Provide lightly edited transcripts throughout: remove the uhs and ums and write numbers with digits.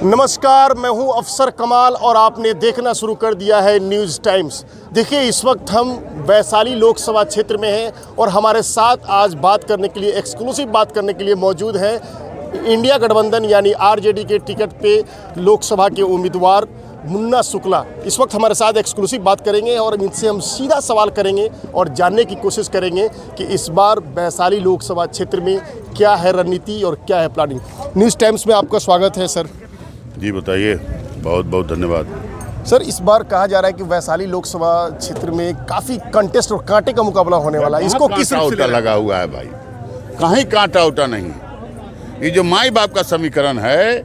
नमस्कार, मैं हूं अफसर कमाल और आपने देखना शुरू कर दिया है न्यूज़ टाइम्स। देखिए, इस वक्त हम वैशाली लोकसभा क्षेत्र में हैं और हमारे साथ आज बात करने के लिए, एक्सक्लूसिव बात करने के लिए मौजूद हैं इंडिया गठबंधन यानी आरजेडी के टिकट पे लोकसभा के उम्मीदवार मुन्ना शुक्ला इस वक्त हमारे साथ एक्सक्लूसिव बात करेंगे और इनसे हम सीधा सवाल करेंगे और जानने की कोशिश करेंगे कि इस बार वैशाली लोकसभा क्षेत्र में क्या है रणनीति और क्या है प्लानिंग। न्यूज़ टाइम्स में आपका स्वागत है सर। जी बताइए, बहुत बहुत धन्यवाद। सर, इस बार कहा जा रहा है कि वैशाली लोकसभा क्षेत्र में काफ़ी कंटेस्ट और कांटे का मुकाबला होने वाला है। इसको किस रूप से लगा हुआ है भाई? कहीं कांटा उटा नहीं। ये जो माई बाप का समीकरण है,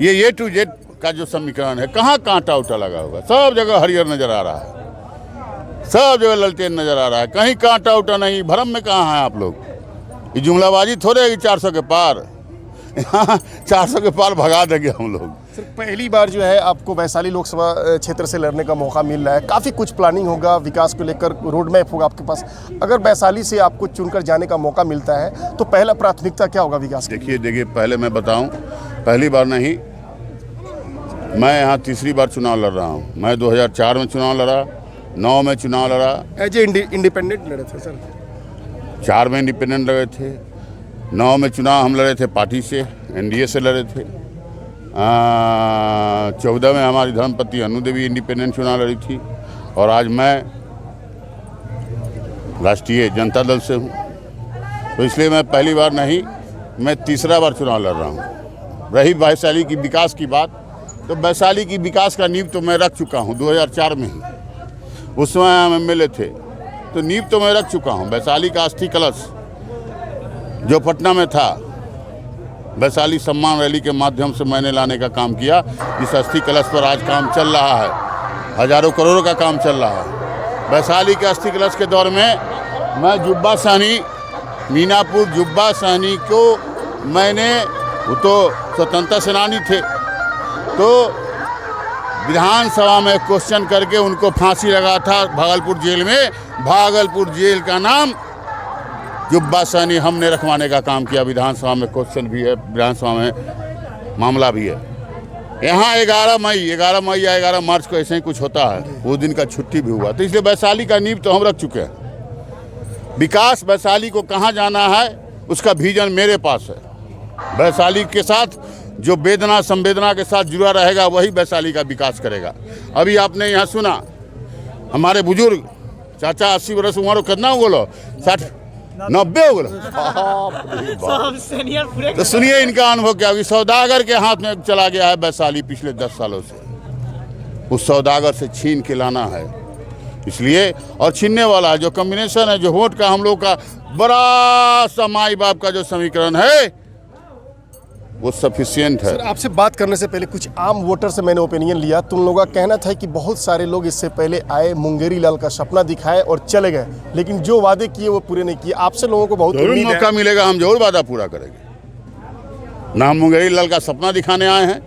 ये टू जेड का जो समीकरण है, कहाँ कांटा उटा लगा हुआ? सब जगह हरियर नजर आ रहा है, सब जगह ललटेन नजर आ रहा है, कहीं कांटा उटा नहीं। भ्रम में कहाँ हैं आप लोग? ये जुमलाबाजी थोड़े है कि 400 के पार 400 के पार भगा देंगे हम लोग। सर, पहली बार जो है आपको वैशाली लोकसभा क्षेत्र से लड़ने का मौका मिल रहा है। काफ़ी कुछ प्लानिंग होगा, विकास को लेकर रोड मैप होगा आपके पास। अगर वैशाली से आपको चुनकर जाने का मौका मिलता है तो पहला प्राथमिकता क्या होगा विकास? देखिए, पहले मैं बताऊं, पहली बार नहीं, मैं यहाँ तीसरी बार चुनाव लड़ रहा हूँ। मैं 2004 में चुनाव लड़ा, 9 में चुनाव लड़ा, एज ए इंडिपेंडेंट लड़े थे सर। 4 में इंडिपेंडेंट लड़े थे, 9 में चुनाव हम लड़े थे पार्टी से, एनडीए से लड़े थे। 14 में हमारी धर्मपत्नी अनु देवी इंडिपेंडेंट चुनाव लड़ी थी और आज मैं राष्ट्रीय जनता दल से हूँ। तो इसलिए मैं पहली बार नहीं, मैं तीसरा बार चुनाव लड़ रहा हूँ। रही वैशाली की विकास की बात, तो वैशाली की विकास का नींव तो मैं रख चुका हूँ 2004 में ही। उस समय हम एमएलए थे, तो नींव तो मैं रख चुका हूँ। वैशाली का अस्थि कलश जो पटना में था, वैशाली सम्मान रैली के माध्यम से मैंने लाने का काम किया। इस अस्थि कलश पर आज काम चल रहा है, हजारों करोड़ों का काम चल रहा है। वैशाली के अस्थि कलश के दौर में मैं जुब्बा सहनी, मीनापुर जुब्बा सहनी को मैंने, वो तो स्वतंत्रता सेनानी थे, तो विधानसभा में क्वेश्चन करके उनको फांसी लगा था भागलपुर जेल में। भागलपुर जेल का नाम जुब्बा सहनी हमने रखवाने का काम किया। विधानसभा में क्वेश्चन भी है, विधानसभा में मामला भी है। यहाँ 11 मई या 11 मार्च को ऐसे ही कुछ होता है, वो दिन का छुट्टी भी हुआ। तो इसलिए वैशाली का नींव तो हम रख चुके हैं। विकास वैशाली को कहाँ जाना है उसका विजन मेरे पास है। वैशाली के साथ जो वेदना संवेदना के साथ जुड़ा रहेगा वही वैशाली का विकास करेगा। अभी आपने यहाँ सुना, हमारे बुजुर्ग चाचा 80 वर्ष उम्र, कितना हो बोलो, 60 90 हो गए। तो सुनिए इनका अनुभव क्या होगी। सौदागर के हाथ में चला गया है वैशाली पिछले 10 सालों से। उस सौदागर से छीन के लाना है, इसलिए, और छीनने वाला है जो कॉम्बिनेशन है, जो वोट का हम लोग का बड़ा सा माई बाप का जो समीकरण है, वो सफिशिएंट है। सर, आपसे बात करने से पहले कुछ आम वोटर से मैंने ओपिनियन लिया। तुम लोगों का कहना था कि बहुत सारे लोग इससे पहले आए, मुंगेरी लाल का सपना दिखाए और चले गए, लेकिन जो वादे किए वो पूरे नहीं किए। आपसे लोगों को बहुत जरूर मौका मिलेगा, हम जरूर वादा पूरा करेंगे। ना हम मुंगेरी लाल का सपना दिखाने आए हैं,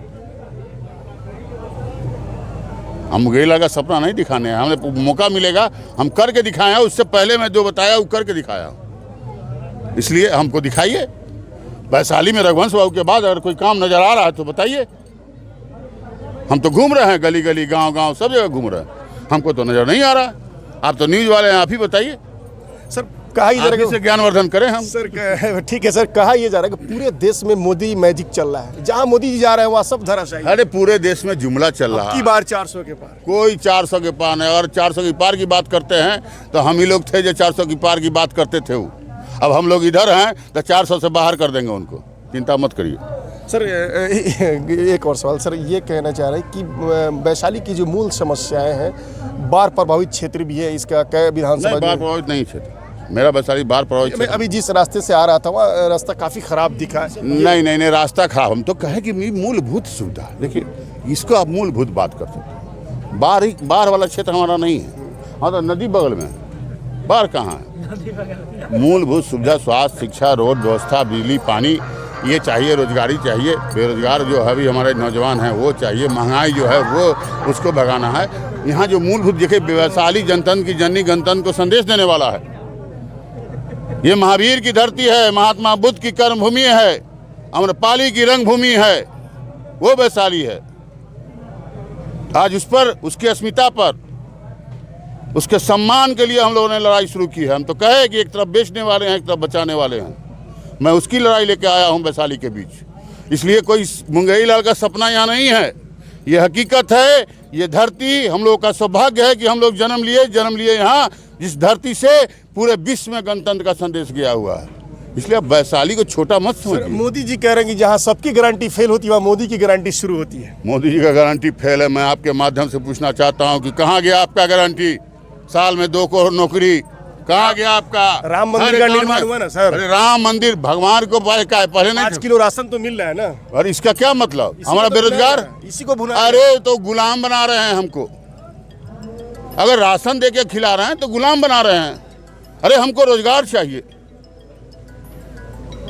हम मुंगेरी लाल का सपना नहीं दिखाने आए। हमें मौका मिलेगा, हम करके दिखाए हैं। उससे पहले मैं जो बताया वो करके दिखाया, इसलिए हमको दिखाइए। वैशाली में रघुवंश बाबू के बाद अगर कोई काम नजर आ रहा है तो बताइए। हम तो घूम रहे हैं, गली गली गांव गांव सब जगह घूम रहे हैं, हमको तो नजर नहीं आ रहा है। आप तो न्यूज़ वाले हैं, आप ही बताइए। सर, कहा ही जा रहा है से ज्ञानवर्धन करें हम। सर, ठीक है सर, कहा यह जा रहा है कि पूरे देश में मोदी मैजिक चल रहा है, जहां मोदी जी जा रहे हैं वहां सब धराशायी। अरे पूरे देश में जुमला चल रहा है। की बार 400 के पार, कोई 400 के पार नहीं। अगर 400 की पार की बात करते हैं तो हम ही लोग थे जो 400 की पार की बात करते थे। वो अब हम लोग इधर हैं तो 400 से बाहर कर देंगे उनको, चिंता मत करिए। सर, एक और सवाल सर, ये कहना चाह रहे हैं कि वैशाली की जो मूल समस्याएं हैं, बाढ़ प्रभावित क्षेत्र भी है, इसका क्या विधानसभा? बाढ़ प्रभावित नहीं क्षेत्र मेरा, वैशाली बाढ़ प्रभावित। मैं अभी जिस रास्ते से आ रहा था वहाँ रास्ता काफ़ी खराब दिखा है। नहीं, रास्ता खराब, हम तो कहें कि मूलभूत सुविधा। देखिए, इसको आप मूलभूत बात कर सकते हैं। बाढ़ वाला क्षेत्र हमारा नहीं है। हाँ, तो नदी बगल में, बाढ़ कहाँ है? मूलभूत सुविधा, स्वास्थ्य, शिक्षा, रोड व्यवस्था, बिजली, पानी, ये चाहिए। रोजगारी चाहिए, बेरोजगार जो है अभी हमारे नौजवान हैं वो चाहिए। महंगाई जो है वो उसको भगाना है। यहाँ जो मूलभूत, देखिए, वैशाली जनतंत्र की जननी गणतंत्र को संदेश देने वाला है। ये महावीर की धरती है, महात्मा बुद्ध की कर्म भूमि है, अम्रपाली की रंग भूमि है। वो वैशाली है। आज उस पर, उसकी अस्मिता पर, उसके सम्मान के लिए हम लोगों ने लड़ाई शुरू की है। हम तो कहे कि एक तरफ बेचने वाले हैं, एक तरफ बचाने वाले हैं। मैं उसकी लड़ाई लेके आया हूं वैशाली के बीच। इसलिए कोई मुंगेरी लाल का सपना यहाँ नहीं है, ये हकीकत है। ये धरती हम लोगों का सौभाग्य है कि हम लोग जन्म लिए यहाँ, जिस धरती से पूरे विश्व में गणतंत्र का संदेश गया हुआ है। इसलिए अब वैशाली को छोटा मत समझिए। मोदी जी कह रहे हैं कि जहां सबकी गारंटी फेल होती है वहां मोदी की गारंटी शुरू होती है। मोदी जी का गारंटी फेल है। मैं आपके माध्यम से पूछना चाहता हूं कि कहाँ गया आपका गारंटी? साल में 2 करोड़ नौकरी कहाँ गया आपका? राम मंदिर का निर्माण हुआ ना सर। अरे राम मंदिर भगवान को पहले नहीं 5 किलो राशन तो मिल रहा है ना। और इसका क्या मतलब? हमारा बेरोजगार, इसी को भुना। अरे तो गुलाम बना रहे हैं हमको। अगर राशन दे के खिला रहे हैं तो गुलाम बना रहे हैं। अरे हमको रोजगार चाहिए,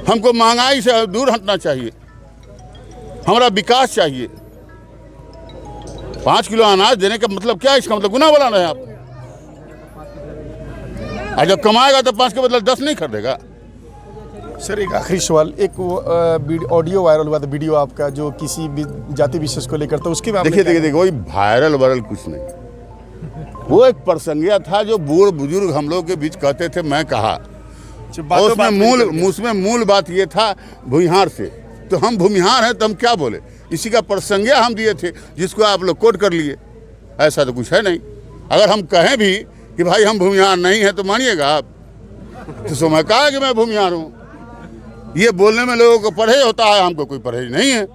हमको महंगाई से दूर हटना चाहिए, हमारा विकास चाहिए। 5 किलो अनाज देने का मतलब क्या है? इसका मतलब गुना बना रहे हैं आप। और जब कमाएगा तो 5 के बदले 10 नहीं खरीदेगा। सर एक आखिरी सवाल, एक ऑडियो वायरल हुआ था, वीडियो आपका, जो किसी भी जाति विशेष को लेकर था, उसके बाद देखिए वही वायरल कुछ नहीं, वो एक प्रसंगिया था जो बूढ़ बुजुर्ग हम लोग के बीच कहते थे, मैं कहा। और उसमें मूल बात ये था भूमिहार से, तो हम भूमिहार हैं तो हम क्या बोले, इसी का प्रसंगिया हम दिए थे, जिसको आप लोग कोट कर लिए। ऐसा तो कुछ है नहीं। अगर हम कहें भी कि भाई हम भूमिहार नहीं हैं तो मानिएगा आप? तो मैं कहा कि मैं भूमिहार हूँ। ये बोलने में लोगों को परहेज होता है, हमको कोई परहेज नहीं है।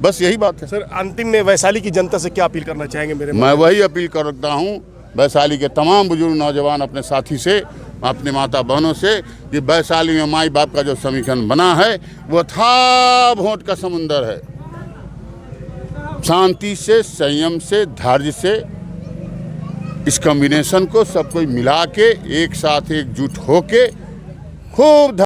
बस यही बात है। सर अंतिम में वैशाली की जनता से क्या अपील करना चाहेंगे? मैं वही अपील करता हूँ वैशाली के तमाम बुजुर्ग नौजवान, अपने साथी से, अपने माता बहनों से, कि वैशाली में माई बाप का जो समीकरण बना है वो था वोट का समुंदर है। शांति से, संयम से, धैर्य से, इस कॉम्बिनेशन को सब कोई मिला के एक साथ एकजुट होके खूब